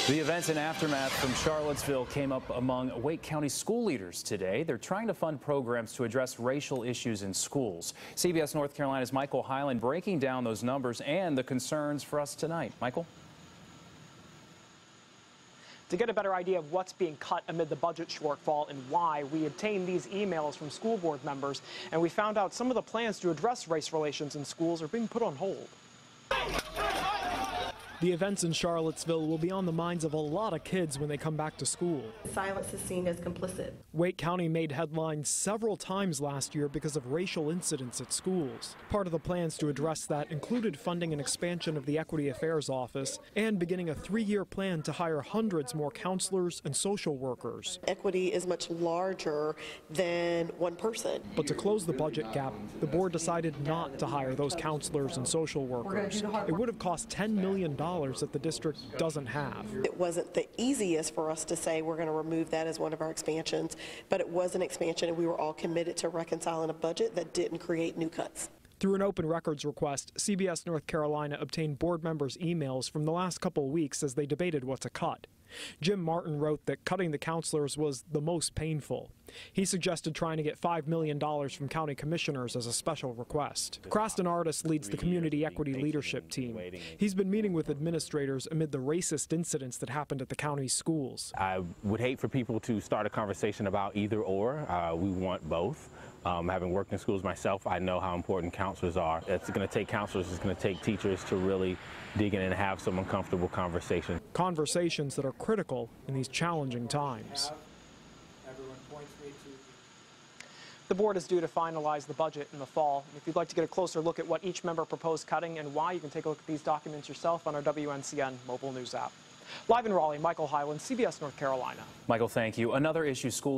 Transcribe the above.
The events and aftermath from Charlottesville came up among Wake County school leaders today. They're trying to fund programs to address racial issues in schools. CBS North Carolina's Michael Hyland breaking down those numbers and the concerns for us tonight. Michael? To get a better idea of what's being cut amid the budget shortfall and why, we obtained these emails from school board members, and we found out some of the plans to address race relations in schools are being put on hold. The events in Charlottesville will be on the minds of a lot of kids when they come back to school. Silence is seen as complicit. Wake County made headlines several times last year because of racial incidents at schools. Part of the plans to address that included funding an expansion of the Equity Affairs Office and beginning a 3-year plan to hire hundreds more counselors and social workers. Equity is much larger than one person. But to close the budget gap, the board decided not to hire those counselors and social workers. It would have cost $10 million that the district doesn't have. It wasn't the easiest for us to say we're going to remove that as one of our expansions, but it was an expansion, and we were all committed to reconciling a budget that didn't create new cuts. Through an open records request, CBS North Carolina obtained board members' emails from the last couple of weeks as they debated what to cut. Jim Martin wrote that cutting the counselors was the most painful. He suggested trying to get $5 million from county commissioners as a special request. Crafton Artis leads the Community Equity Leadership Team. He's been meeting with administrators amid the racist incidents that happened at the county schools. I would hate for people to start a conversation about either or. We want both. Having worked in schools myself, I know how important counselors are. It's going to take counselors, it's going to take teachers to really dig in and have some uncomfortable conversations. Conversations that are critical in these challenging times. The board is due to finalize the budget in the fall. If you'd like to get a closer look at what each member proposed cutting and why, you can take a look at these documents yourself on our WNCN mobile news app. Live in Raleigh, Michael Hyland, CBS North Carolina. Michael, thank you. Another issue school